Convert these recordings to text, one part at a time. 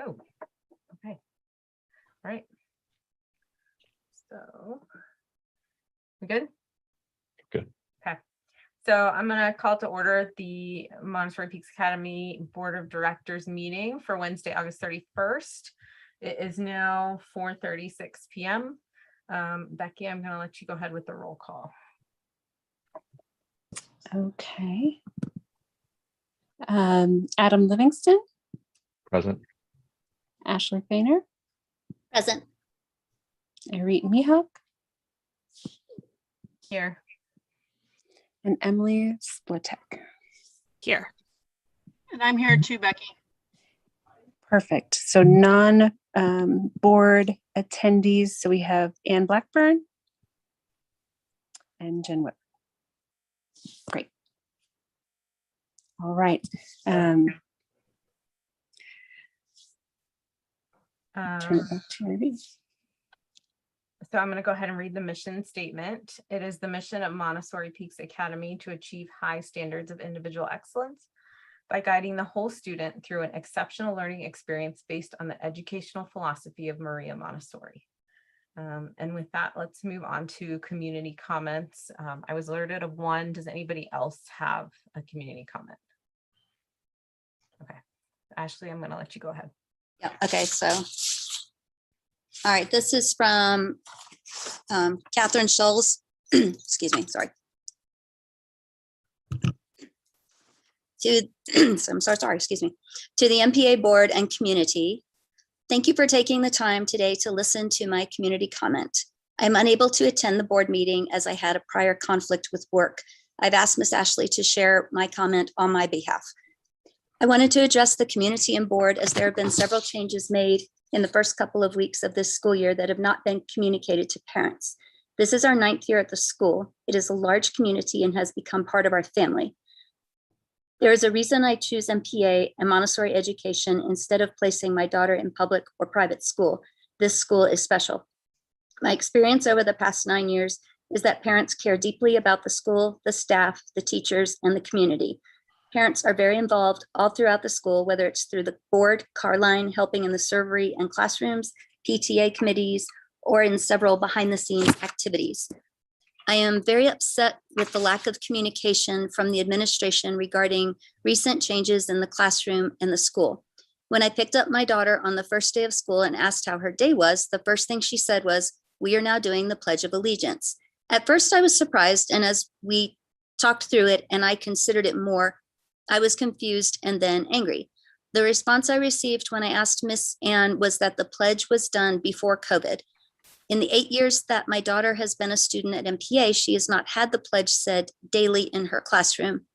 Oh, okay. All right. So, we good? Good. Okay. So I'm going to call to order the Montessori Peaks Academy Board of Directors meeting for Wednesday, August 31st. It is now 4:36 p.m. Becky, I'm going to let you go ahead with the roll call. Okay. Adam Livingston, Present. Ashley Fainer, Present. Irit Mihawk, Here. and Emily Splitek. Here. And I'm here too, Becky. Perfect. So non-board attendees. So we have Ann Blackburn and Jen Whip. Great. All right. Turn it back to Irit. So I'm going to go ahead and read the mission statement. It is the mission of Montessori Peaks Academy to achieve high standards of individual excellence by guiding the whole student through an exceptional learning experience based on the educational philosophy of Maria Montessori. And with that, let's move on to community comments. I was alerted of one. Does anybody else have a community comment? Okay, Ashley, I'm going to let you go ahead. Yeah. Okay. So, all right. This is from Catherine Scholes. Excuse me. Sorry. So I'm so sorry. Excuse me. To the MPA board and community, thank you for taking the time today to listen to my community comment. I'm unable to attend the board meeting as I had a prior conflict with work. I've asked Miss Ashley to share my comment on my behalf. I wanted to address the community and board as there have been several changes made in the first couple of weeks of this school year that have not been communicated to parents. This is our 9th year at the school. It is a large community and has become part of our family. There is a reason I choose MPA and Montessori education instead of placing my daughter in public or private school. This school is special. My experience over the past 9 years is that parents care deeply about the school, the staff, the teachers, and the community. Parents are very involved all throughout the school, whether it's through the board, car line, helping in the servery and classrooms, PTA committees, or in several behind the scenes activities. I am very upset with the lack of communication from the administration regarding recent changes in the classroom and the school. When I picked up my daughter on the first day of school and asked how her day was, the first thing she said was, "We are now doing the Pledge of Allegiance." At first I was surprised, and as we talked through it and I considered it more, I was confused and then angry. The response I received when I asked Miss Ann was that the pledge was done before COVID. In the 8 years that my daughter has been a student at MPA, she has not had the pledge said daily in her classroom.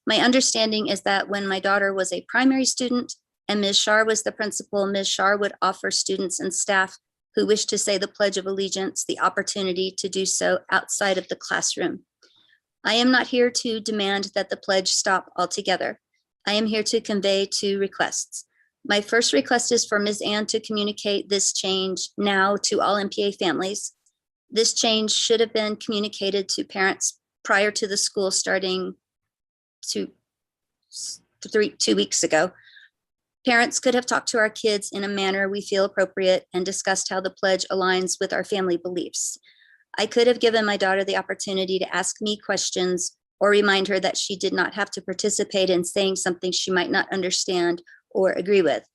My understanding is that when my daughter was a primary student and Ms. Shar was the principal, Ms. Shar would offer students and staff who wish to say the Pledge of Allegiance the opportunity to do so outside of the classroom. I am not here to demand that the pledge stop altogether. I am here to convey 2 requests. My first request is for Ms. Ann to communicate this change now to all MPA families. This change should have been communicated to parents prior to the school starting 2 weeks ago. Parents could have talked to our kids in a manner we feel appropriate and discussed how the pledge aligns with our family beliefs. I could have given my daughter the opportunity to ask me questions or remind her that she did not have to participate in saying something she might not understand or agree with.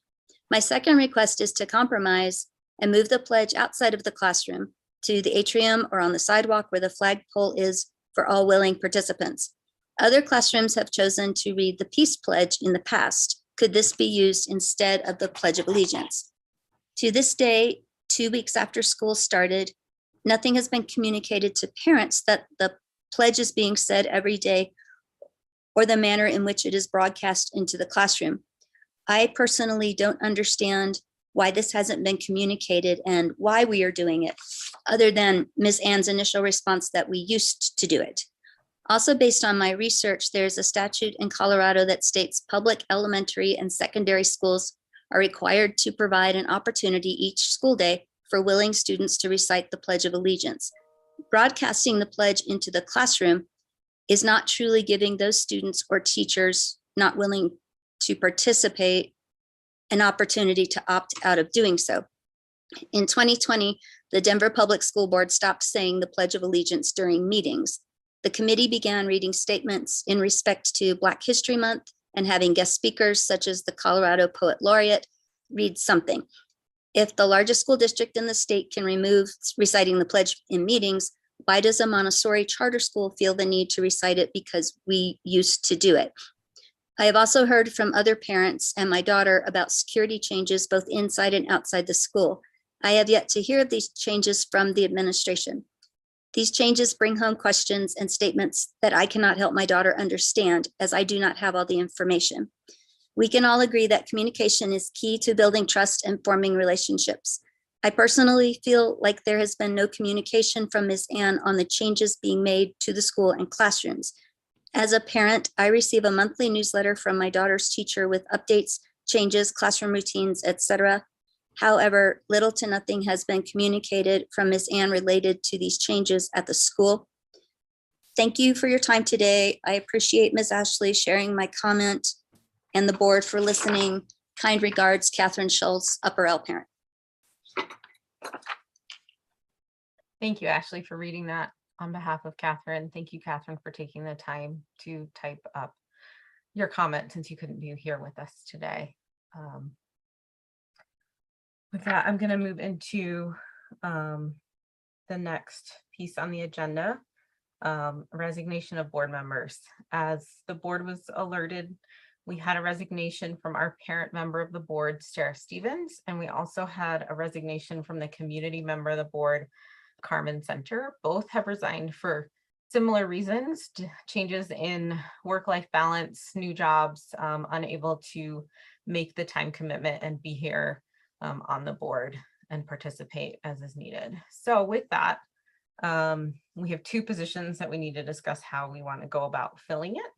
My second request is to compromise and move the pledge outside of the classroom to the atrium or on the sidewalk where the flagpole is for all willing participants. Other classrooms have chosen to read the Peace Pledge in the past. Could this be used instead of the Pledge of Allegiance? To this day, 2 weeks after school started, nothing has been communicated to parents that the pledge is being said every day or the manner in which it is broadcast into the classroom. I personally don't understand why this hasn't been communicated and why we are doing it, other than Ms. Ann's initial response that we used to do it. Also, based on my research, there's a statute in Colorado that states public elementary and secondary schools are required to provide an opportunity each school day for willing students to recite the Pledge of Allegiance. Broadcasting the pledge into the classroom is not truly giving those students or teachers not willing to participate an opportunity to opt out of doing so. In 2020, the Denver Public School Board stopped saying the Pledge of Allegiance during meetings. The committee began reading statements in respect to Black History Month and having guest speakers such as the Colorado Poet Laureate read something. If the largest school district in the state can remove reciting the pledge in meetings, why does a Montessori charter school feel the need to recite it because we used to do it? I have also heard from other parents and my daughter about security changes both inside and outside the school. I have yet to hear of these changes from the administration. These changes bring home questions and statements that I cannot help my daughter understand, as I do not have all the information. We can all agree that communication is key to building trust and forming relationships. I personally feel like there has been no communication from Ms. Ann on the changes being made to the school and classrooms. As a parent, I receive a monthly newsletter from my daughter's teacher with updates, changes, classroom routines, etc. However, little to nothing has been communicated from Ms. Ann related to these changes at the school. Thank you for your time today. I appreciate Ms. Ashley sharing my comment and the board for listening. Kind regards, Catherine Schultz, Upper L parent. Thank you, Ashley, for reading that on behalf of Catherine. Thank you, Catherine, for taking the time to type up your comment since you couldn't be here with us today. With that, I'm going to move into the next piece on the agenda, resignation of board members. As the board was alerted, we had a resignation from our parent member of the board, Sarah Stevens, and we also had a resignation from the community member of the board, Carmen Center. Both have resigned for similar reasons, changes in work-life balance, new jobs, unable to make the time commitment and be here on the board and participate as is needed. So with that, we have two positions that we need to discuss how we want to go about filling it.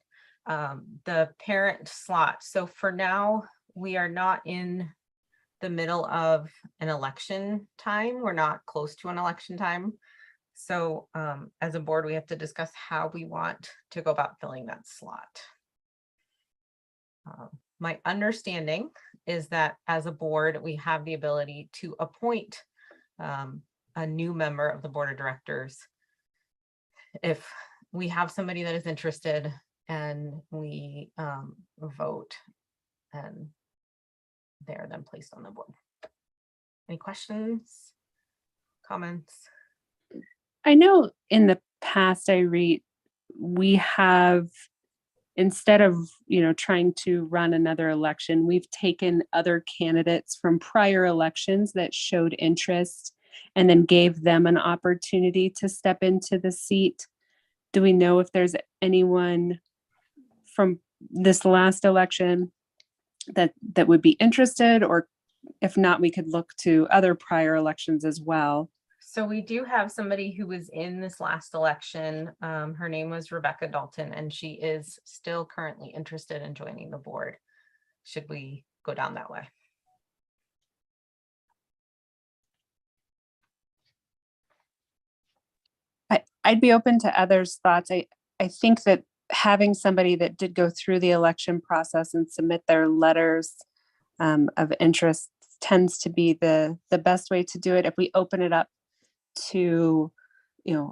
The parent slot. So for now, we are not in the middle of an election time. We're not close to an election time. So as a board, we have to discuss how we want to go about filling that slot. My understanding is that as a board, we have the ability to appoint a new member of the board of directors if we have somebody that is interested and we vote and they are then placed on the board. Any questions, comments? I know in the past, we have, instead of, trying to run another election, we've taken other candidates from prior elections that showed interest and then gave them an opportunity to step into the seat. Do we know if there's anyone from this last election that would be interested, or if not, we could look to other prior elections as well? So we do have somebody who was in this last election. Her name was Rebecca Dalton, and she is still currently interested in joining the board, should we go down that way. I'd be open to others' thoughts. I think that having somebody that did go through the election process and submit their letters of interest tends to be the best way to do it. If we open it up to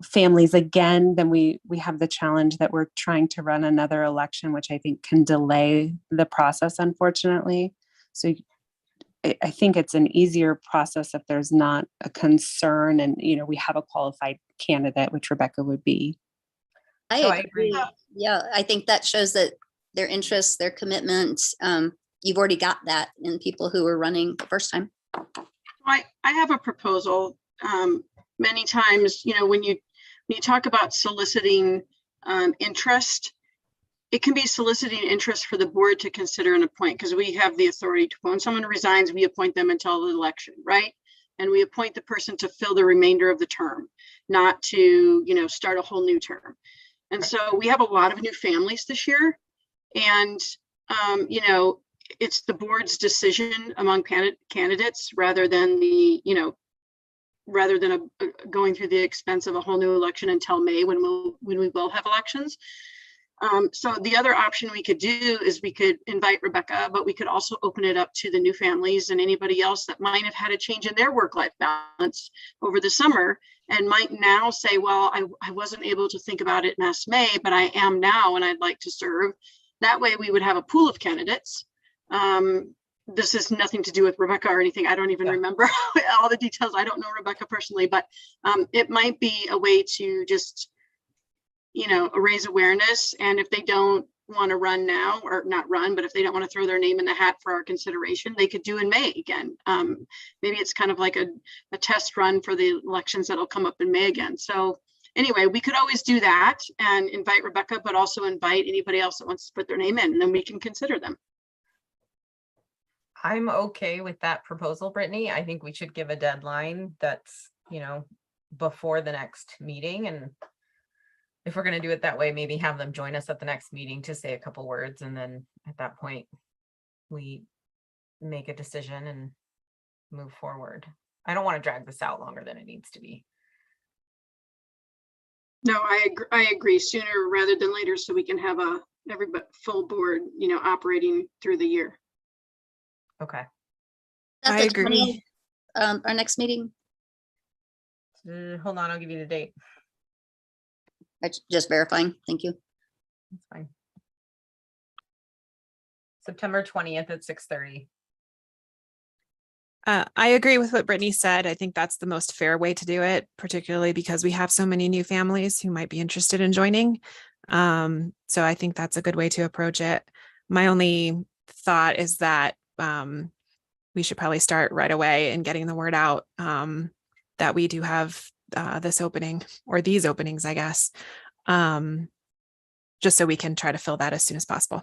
families again, then we have the challenge that we're trying to run another election, which I think can delay the process, unfortunately. So I think it's an easier process if there's not a concern and we have a qualified candidate, which Rebecca would be. I agree. Yeah, I think that shows that their interest, their commitment, you've already got that in people who were running the first time. I have a proposal. Many times, when you talk about soliciting interest, it can be soliciting interest for the board to consider and appoint, because we have the authority to, when someone resigns, we appoint them until the election, right? And we appoint the person to fill the remainder of the term, not to, start a whole new term. And so we have a lot of new families this year. And, it's the board's decision among candidates rather than going through the expense of a whole new election until May when we will have elections. So the other option we could do is we could invite Rebecca, but we could also open it up to the new families and anybody else that might have had a change in their work-life balance over the summer and might now say, well, I wasn't able to think about it last May, but I am now and I'd like to serve. That way we would have a pool of candidates. This has nothing to do with Rebecca or anything. I don't even remember all the details. I don't know Rebecca personally, but it might be a way to just, you know, raise awareness. And if they don't want to run now, or not run, but if they don't want to throw their name in the hat for our consideration, they could do in May again. Maybe it's kind of like a test run for the elections that'll come up in May again. So anyway, we could always do that and invite Rebecca, but also invite anybody else that wants to put their name in, and then we can consider them. I'm okay with that proposal, Brittany. I think we should give a deadline that's, you know, before the next meeting. And if we're going to do it that way, maybe have them join us at the next meeting to say a couple words. And then at that point, we make a decision and move forward. I don't want to drag this out longer than it needs to be. No, I agree, sooner rather than later, so we can have everybody full board, you know, operating through the year. Okay. That's I the agree. 20th, our next meeting. Hold on, I'll give you the date. Just verifying. Thank you. That's fine. September 20th at 6:30. I agree with what Brittany said. I think that's the most fair way to do it, particularly because we have so many new families who might be interested in joining. So I think that's a good way to approach it. My only thought is that we should probably start right away in getting the word out that we do have this opening, or these openings, I guess, just so we can try to fill that as soon as possible.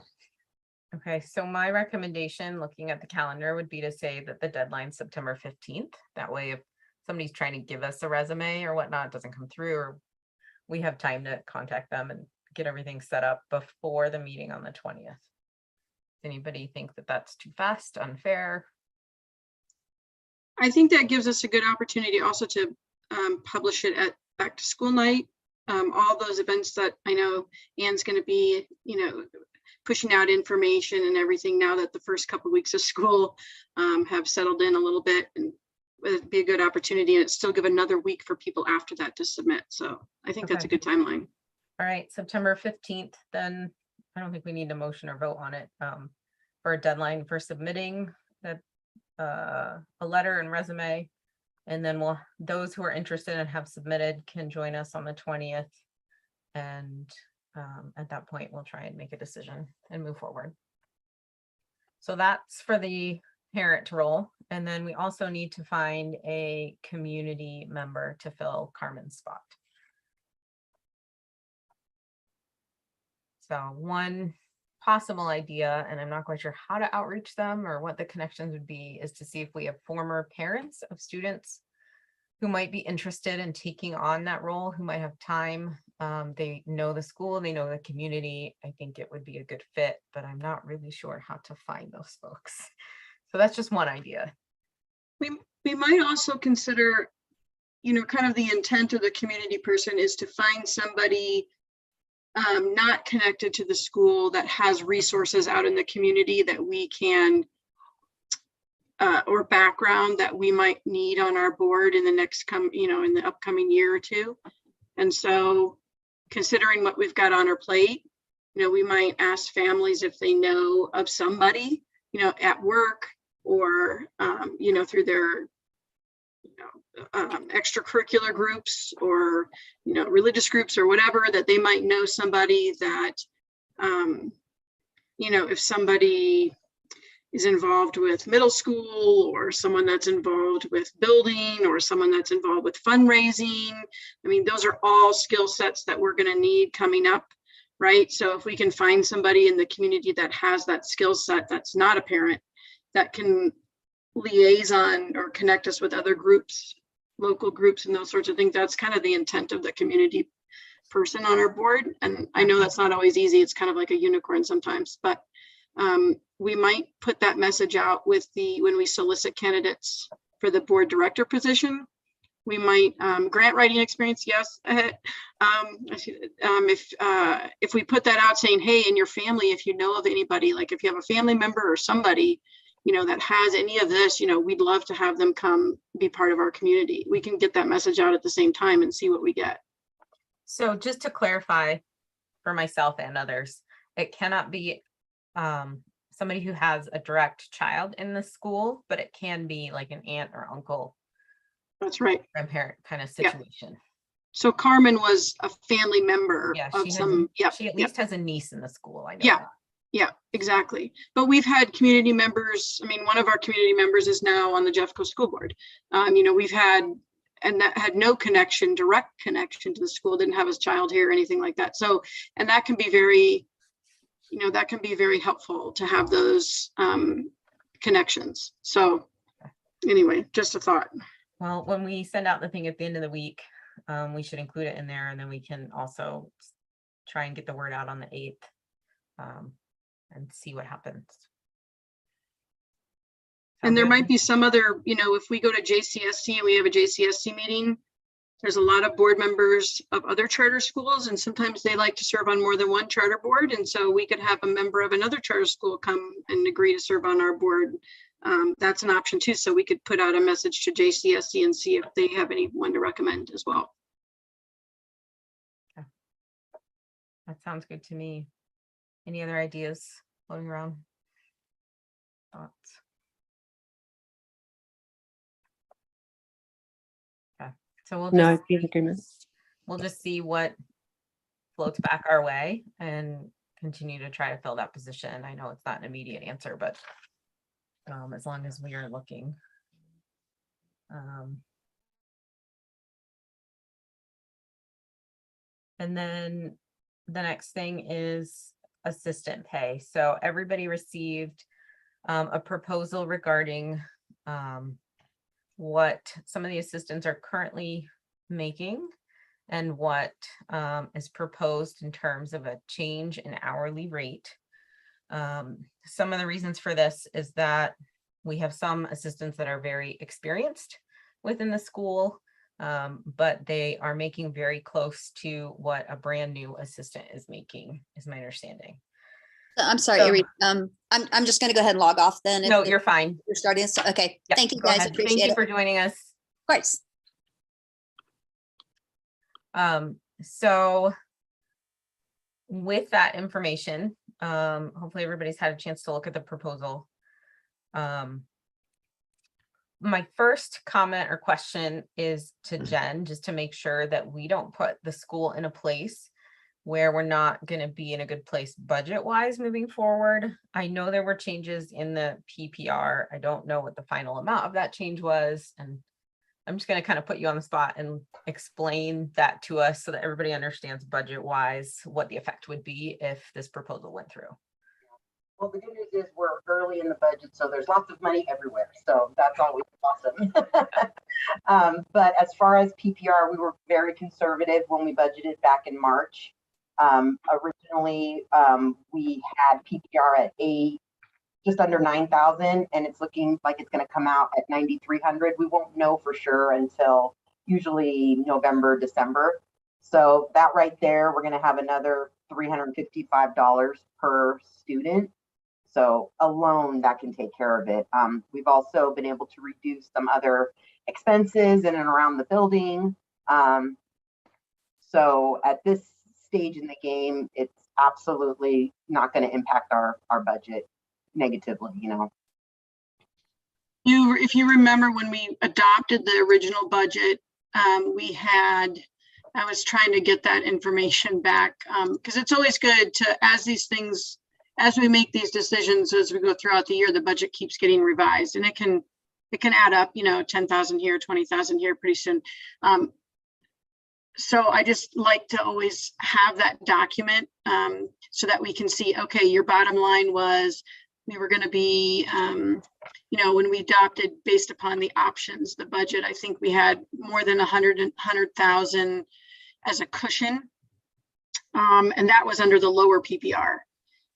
Okay, so my recommendation, looking at the calendar, would be to say that the deadline's September 15th. That way, if somebody's trying to give us a resume or whatnot, it doesn't come through, or we have time to contact them and get everything set up before the meeting on the 20th. Anybody think that that's too fast, unfair? I think that gives us a good opportunity also to publish it at back to school night. All those events that I know Anne's going to be, you know, pushing out information and everything now that the first couple of weeks of school have settled in a little bit, and it'd be a good opportunity, and it's still give another week for people after that to submit. So I think that's a good timeline. All right, September 15th, then I don't think we need a motion or vote on it for a deadline for submitting that a letter and resume. And then those who are interested and have submitted can join us on the 20th. And at that point, we'll try and make a decision and move forward. So that's for the parent role. And then we also need to find a community member to fill Carmen's spot. So one possible idea, and I'm not quite sure how to outreach them or what the connections would be, is to see if we have former parents of students who might be interested in taking on that role, who might have time. They know the school, they know the community. I think it would be a good fit, but I'm not really sure how to find those folks. So that's just one idea. We might also consider, you know, kind of the intent of the community person is to find somebody not connected to the school that has resources out in the community that we can or background that we might need on our board in the next in the upcoming year or two. And so considering what we've got on our plate, you know, we might ask families if they know of somebody, you know, at work or you know, through their extracurricular groups or, you know, religious groups or whatever, that they might know somebody that, you know, if somebody is involved with middle school or someone that's involved with building or someone that's involved with fundraising. I mean, those are all skill sets that we're going to need coming up, right? So if we can find somebody in the community that has that skill set, that's not a parent, that can liaison or connect us with other groups, local groups and those sorts of things. That's kind of the intent of the community person on our board. And I know that's not always easy. It's kind of like a unicorn sometimes, but we might put that message out with when we solicit candidates for the board director position, We might, grant writing experience, yes. If we put that out saying, hey, in your family, if you know of anybody, like if you have a family member or somebody, that has any of this, we'd love to have them come be part of our community. We can get that message out at the same time and see what we get. So just to clarify for myself and others, it cannot be somebody who has a direct child in the school, but it can be like an aunt or uncle, That's right. grandparent kind of Yeah. situation. So Carmen was a family member Yeah, of some, she at least has a niece in the school. I know Yeah. that. Yeah, exactly. But we've had community members. I mean, one of our community members is now on the Jeffco School Board. We've had, and that had no connection, direct connection to the school, didn't have his child here or anything like that. So, and that can be very, that can be very helpful to have those connections. So anyway, just a thought. Well, when we send out the thing at the end of the week, we should include it in there, and then we can also try and get the word out on the 8th. And see what happens. And there Sound might good? be some other, if we go to JCSC and we have a JCSC meeting, there's a lot of board members of other charter schools, and sometimes they like to serve on more than one charter board. And so we could have a member of another charter school come and agree to serve on our board. That's an option too. So we could put out a message to JCSC and see if they have anyone to recommend as well. That sounds good to me. Any other ideas floating around? Thoughts? Okay, so No, I'd be in agreement. we'll just see what floats back our way and continue to try to fill that position. I know it's not an immediate answer, but as long as we are looking. And then the next thing is assistant pay. So everybody received a proposal regarding what some of the assistants are currently making and what is proposed in terms of a change in hourly rate. Some of the reasons for this is that we have some assistants that are very experienced within the school, but they are making very close to what a brand new assistant is making, is my understanding. I'm sorry, So- Erie. I'm just going to go ahead and log off then. No, if you're fine. you're starting. Okay. Yep, Thank you go guys. ahead. Appreciate Thank you it. for joining us. Of course. So with that information, hopefully everybody's had a chance to look at the proposal. My first comment or question is to Jen, just to make sure that we don't put the school in a place where we're not going to be in a good place budget wise moving forward. I know there were changes in the PPR. I don't know what the final amount of that change was. And I'm just going to kind of put you on the spot and explain that to us so that everybody understands budget wise what the effect would be if this proposal went through. Well, the good news is we're early in the budget, so there's lots of money everywhere. So that's always awesome. But as far as PPR, we were very conservative when we budgeted back in March. Originally, we had PPR at just under 9,000, and it's looking like it's going to come out at 9,300. We won't know for sure until usually November, December. So that right there, we're going to have another $355 per student. So alone, that can take care of it. We've also been able to reduce some other expenses in and around the building. So at this stage in the game, it's absolutely not going to impact our budget negatively, If you remember when we adopted the original budget, I was trying to get that information back because it's always good to, as we make these decisions, as we go throughout the year, the budget keeps getting revised, and it can add up, 10,000 here, 20,000 here pretty soon. So I just like to always have that document so that we can see, okay, your bottom line was we were going to be, when we adopted based upon the options, the budget, I think we had more than 100,000 as a cushion. And that was under the lower PPR.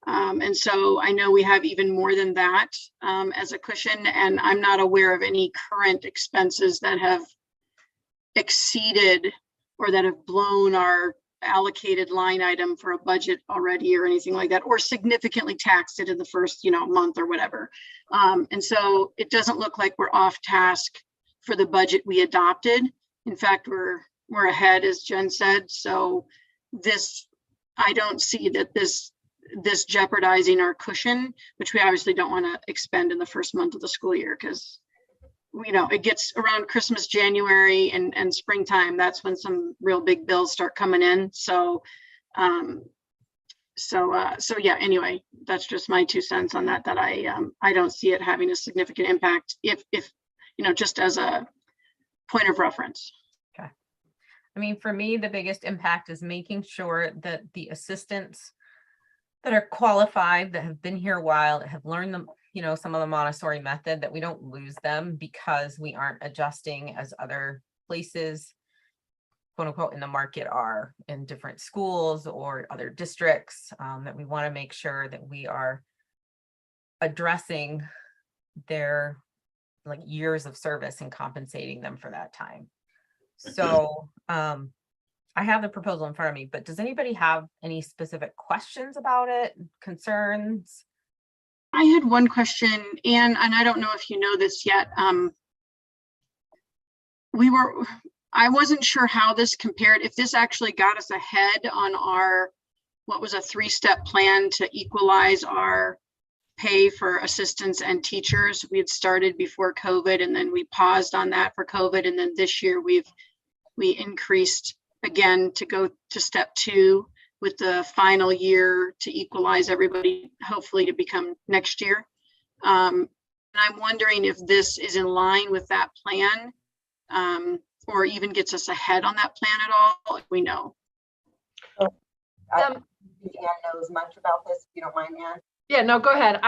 And so I know we have even more than that as a cushion, and I'm not aware of any current expenses that have exceeded or that have blown our allocated line item for a budget already or anything like that, or significantly taxed it in the first, month or whatever. And so it doesn't look like we're off task for the budget we adopted. In fact, we're ahead, as Jen said. So I don't see that this jeopardizing our cushion, which we obviously don't want to expend in the first month of the school year, because it gets around Christmas, January and springtime. That's when some real big bills start coming in. So yeah, anyway, that's just my 2 cents on that I don't see it having a significant impact if just as a point of reference. Okay. I mean, for me, the biggest impact is making sure that the assistants that are qualified, that have been here a while, that have learned them, some of the Montessori method, that we don't lose them because we aren't adjusting as other places, quote unquote, in the market are in different schools or other districts, that we want to make sure that we are addressing their years of service and compensating them for that time. So I have the proposal in front of me, but does anybody have any specific questions about it, concerns? I had one question, and I don't know if you know this yet. I wasn't sure how this compared, if this actually got us ahead on what was a 3-step plan to equalize our pay for assistants and teachers. We had started before COVID, and then we paused on that for COVID. And then this year we increased again to go to step 2 with the final year to equalize everybody, hopefully to become next year. And I'm wondering if this is in line with that plan, or even gets us ahead on that plan at all, if we know. I don't think Ann knows much about this, if you don't mind, Ann. Yeah, no, go ahead.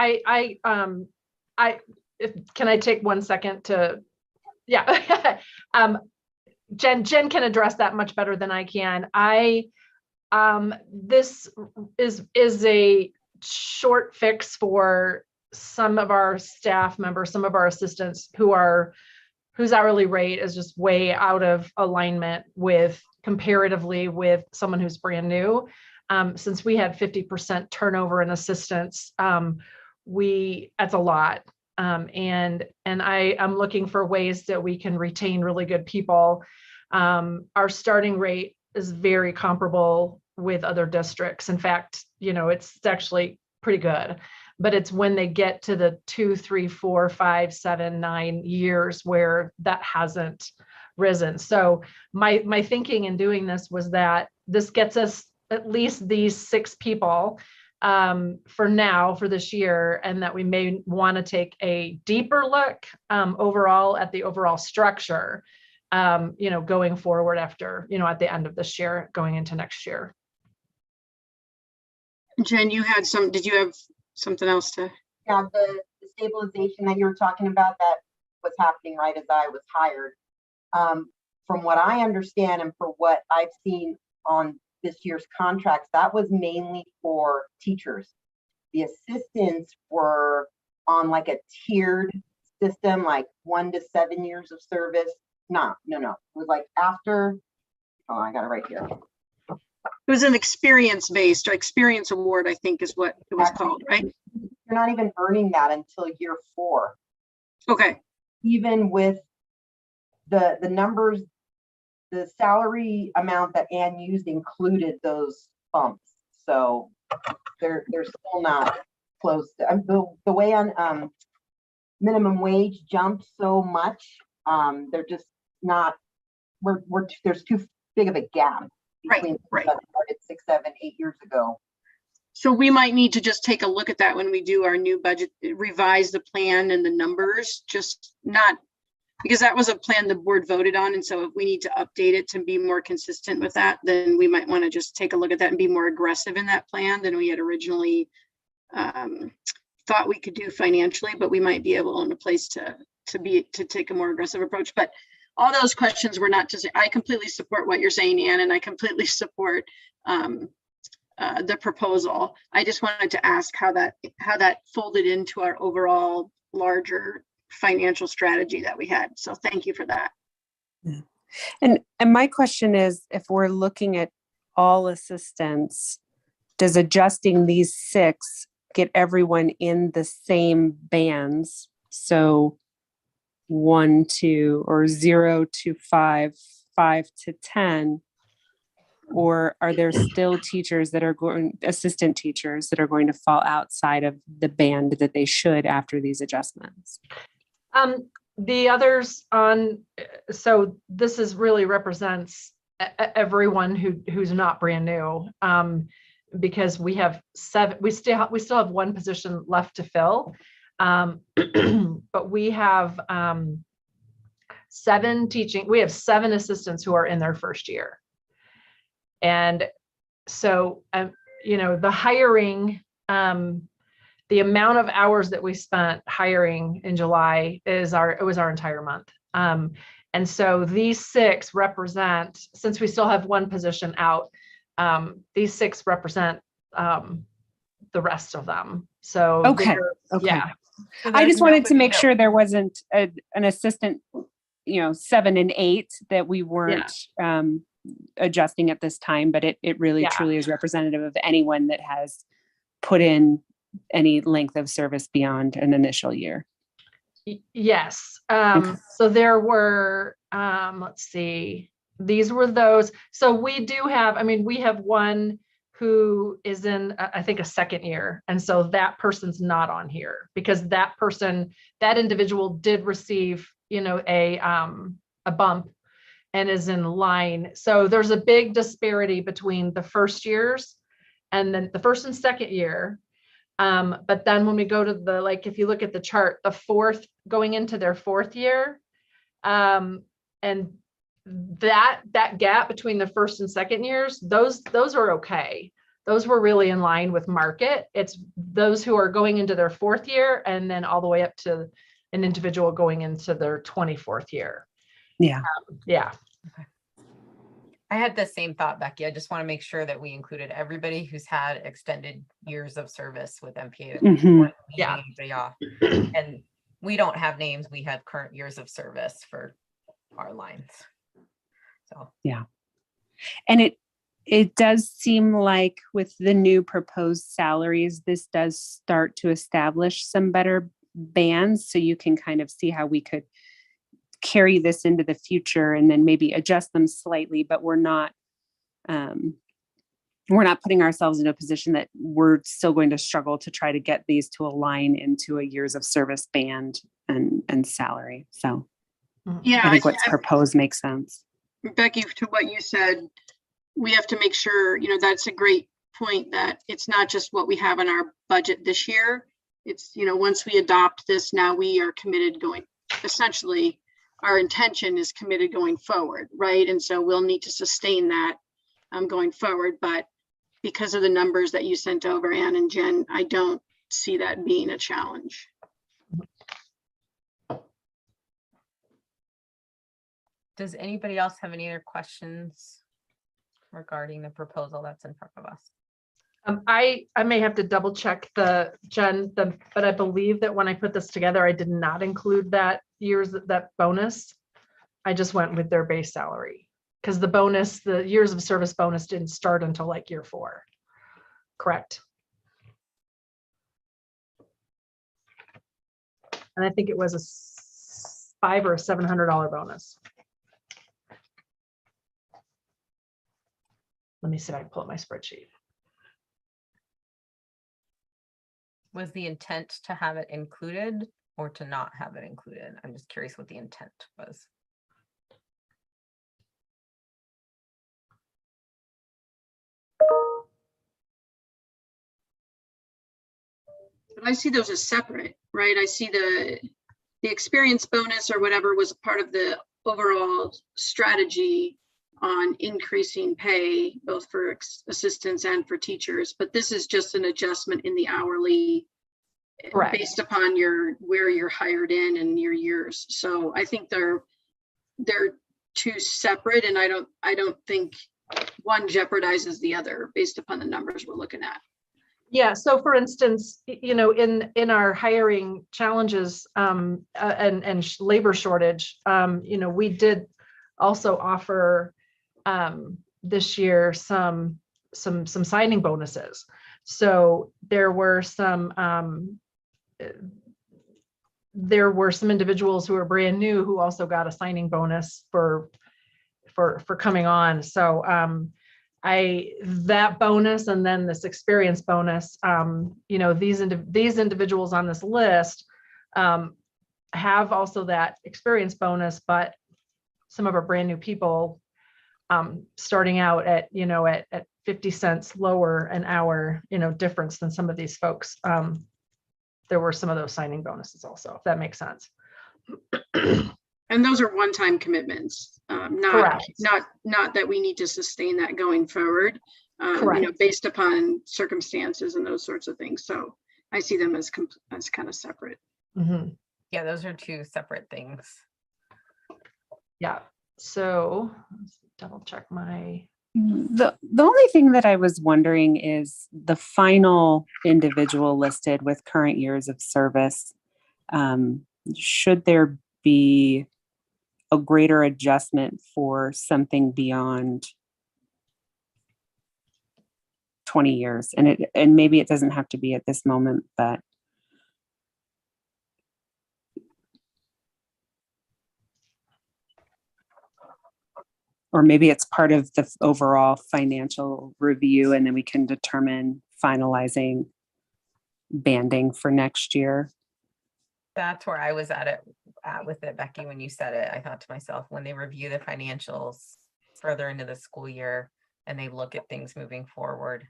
Can I take 1 second to, yeah. Jen can address that much better than I can. This is a short fix for some of our staff members, some of our assistants whose hourly rate is just way out of alignment comparatively with someone who's brand new. Since we had 50% turnover in assistants, that's a lot. And I'm looking for ways that we can retain really good people. Our starting rate is very comparable with other districts. In fact, it's actually pretty good, but it's when they get to the 2, 3, 4, 5, 7, 9 years where that hasn't risen. So my thinking in doing this was that this gets us at least these 6 people for now, for this year, and that we may want to take a deeper look overall at the overall structure, going forward after, at the end of this year, going into next year. Jen, did you have something else to? Yeah, the stabilization that you were talking about, that was happening right as I was hired. From what I understand and for what I've seen on this year's contracts, that was mainly for teachers. The assistants were on like a tiered system, like 1 to 7 years of service. No. It was like after, I got it right here. It was an experience-based or experience award, I think is what it was called, right? You're not even earning that until year 4. Okay. Even with the numbers, the salary amount that Ann used included those bumps. So they're still not close to, the way on minimum wage jumped so much. They're just not, there's too big of a gap between right. That started 6, 7, 8 years ago. So we might need to just take a look at that when we do our new budget, revise the plan and the numbers, just not, because that was a plan the board voted on. And so if we need to update it to be more consistent with that, then we might want to just take a look at that and be more aggressive in that plan than we had originally thought we could do financially, but we might be able in a place to take a more aggressive approach. But all those questions were not just, I completely support what you're saying, Ann, and I completely support the proposal. I just wanted to ask how that folded into our overall larger financial strategy that we had. So thank you for that. And my question is, if we're looking at all assistants, does adjusting these 6 get everyone in the same bands? So 1 to, or 0 to 5, 5 to 10, or are there still teachers that are going, assistant teachers that are going to fall outside of the band that they should after these adjustments? The others on, so this is really represents everyone who's not brand new, because we have 7, we still have 1 position left to fill. But we have 7 assistants who are in their first year. And so, the hiring, the amount of hours that we spent hiring in July was our entire month. And so these 6 represent, since we still have 1 position out, these 6 represent the rest of them. So Okay. yeah. So I there's just wanted to nobody make that- sure there wasn't an assistant, 7 and 8 that we weren't adjusting at this time, but it really truly is representative of anyone that has put in any length of service beyond an initial year. Yes. So there were, let's see, these were those. So we do have, we have 1 who is in, I think, a second year. And so that person's not on here because that individual did receive, a bump and is in line. So there's a big disparity between the first years and then the first and second year. But then when we go to if you look at the chart, the 4th going into their 4th year, and that gap between the first and second years, those are okay. Those were really in line with market. It's those who are going into their 4th year and then all the way up to an individual going into their 24th year. Yeah. Yeah. I had the same thought, Becky. I just want to make sure that we included everybody who's had extended years of service with MPA. That we Mhm. weren't leaving Yeah. anybody off. And we don't have names. We have current years of service for our lines. So And it does seem like with the new proposed salaries, this does start to establish some better bands. So you can kind of see how we could carry this into the future and then maybe adjust them slightly, but we're not putting ourselves in a position that we're still going to struggle to try to get these to align into a years of service band and salary. So Yeah, I think what's proposed makes sense. Becky, to what you said, we have to make sure, that's a great point, that it's not just what we have in our budget this year. It's, once we adopt this, now we are committed essentially, our intention is committed going forward, right? And so we'll need to sustain that going forward. But because of the numbers that you sent over, Ann and Jen, I don't see that being a challenge. does anybody else have any other questions regarding the proposal that's in front of us? I may have to double check but I believe that when I put this together, I did not include that bonus. I just went with their base salary because the years of service bonus didn't start until year 4. Correct. And I think it was a $500 or $700 bonus. Let me see if I can pull up my spreadsheet. Was the intent to have it included or to not have it included? I'm just curious what the intent was. But I see those as separate, right? I see the experience bonus or whatever was part of the overall strategy on increasing pay, both for assistants and for teachers. But this is just an adjustment in the hourly Correct. based upon where you're hired in and your years. So I think they're 2 separate, and I don't think one jeopardizes the other based upon the numbers we're looking at. Yeah. So for instance, in our hiring challenges and labor shortage, we did also offer this year some signing bonuses. So there were some individuals who are brand new who also got a signing bonus for coming on. So that bonus and then this experience bonus, these individuals on this list have also that experience bonus, but some of our brand new people starting out at 50 cents lower an hour, difference than some of these folks. There were some of those signing bonuses also, if that makes sense. And those are one-time commitments, not that we need to sustain that going forward, based upon circumstances and those sorts of things. So I see them as kind of separate. Mm-hmm. Yeah, those are two separate things. Yeah. So let's double check my. The only thing that I was wondering is the final individual listed with current years of service. Should there be a greater adjustment for something beyond 20 years? And maybe it doesn't have to be at this moment, but or maybe it's part of the overall financial review, and then we can determine finalizing banding for next year. That's where I was at with it, Becky, when you said it. I thought to myself, when they review the financials further into the school year and they look at things moving forward,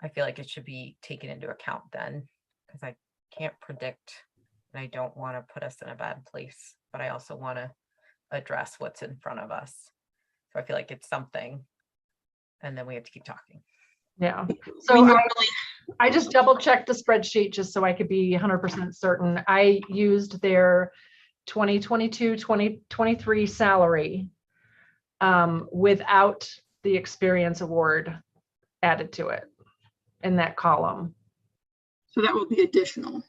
I feel like it should be taken into account then, because I can't predict and I don't want to put us in a bad place, but I also want to address what's in front of us. So I feel like it's something, and then we have to keep talking. Yeah. So I just double checked the spreadsheet just so I could be 100% certain. I used their 2022-2023 salary without the experience award added to it in that column. So that will be additional.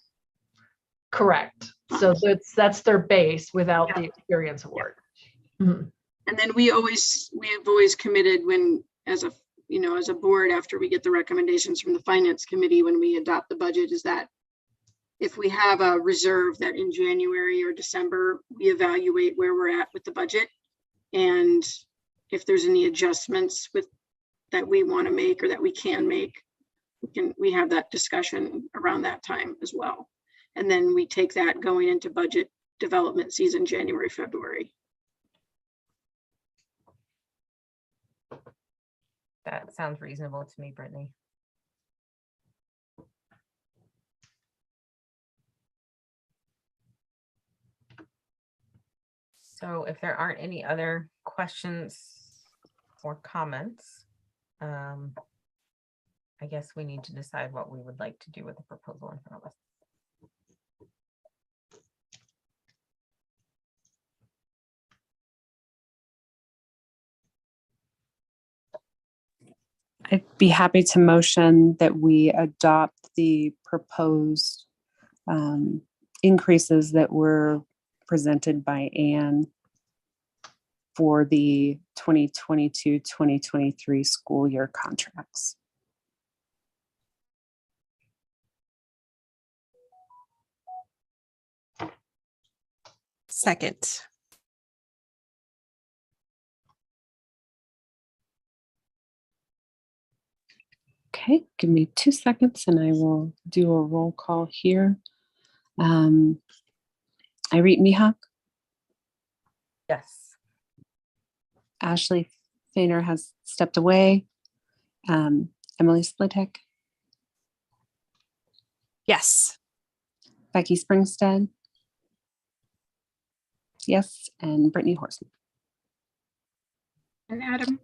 Correct. So that's their base without the experience award. Mm-hmm. And then we have always committed when, as a board, after we get the recommendations from the finance committee, when we adopt the budget, is that if we have a reserve, that in January or December, we evaluate where we're at with the budget. And if there's any adjustments that we want to make or that we can make, we have that discussion around that time as well. And then we take that going into budget development season, January, February. That sounds reasonable to me, Brittany. So if there aren't any other questions or comments, I guess we need to decide what we would like to do with the proposal in front of us. I'd be happy to motion that we adopt the proposed increases that were presented by Anne for the 2022-2023 school year contracts. Second. Okay, give me 2 seconds and I will do a roll call here. Irene Mihawk, Yes. Ashley Fainer has stepped away. Emily Splitek, Yes. Becky Springstead. Yes, and Brittany Horseman. And Adam,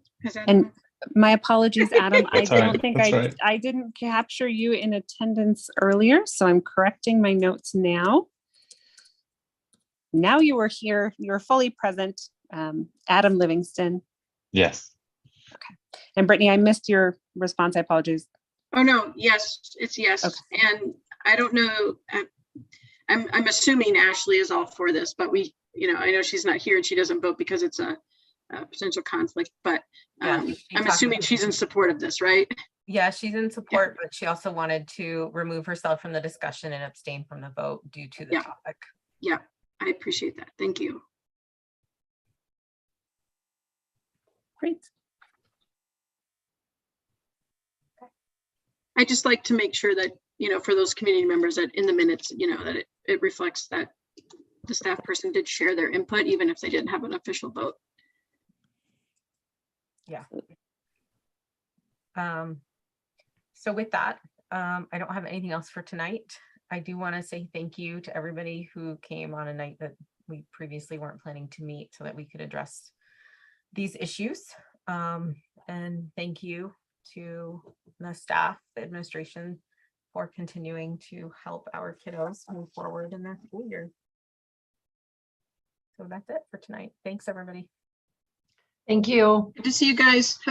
And my apologies, Adam. I That's all right. don't think That's right. I didn't capture you in attendance earlier, so I'm correcting my notes now. Now you are here, you're fully present. Adam Livingston. Yes. And Brittany, I missed your response. I apologize. Oh, no, yes, it's yes. Okay. And I don't know, I'm assuming Ashley is all for this, but I know she's not here and she doesn't vote because it's a potential conflict, but Yeah, I'm she talked assuming about she's in it. support of this, right? Yeah, she's in support, but she also wanted to remove herself from the discussion and abstain from the vote due to the Yeah. topic. Yeah, I appreciate that. Thank you. Great. I just like to make sure that, for those community members that in the minutes, that it reflects that the staff person did share their input, even if they didn't have an official vote. Yeah. So with that, I don't have anything else for tonight. I do want to say thank you to everybody who came on a night that we previously weren't planning to meet so that we could address these issues. And thank you to the staff, the administration, for continuing to help our kiddos move forward in their school year. So that's it for tonight. Thanks, everybody. Thank you. Good to see you guys. Have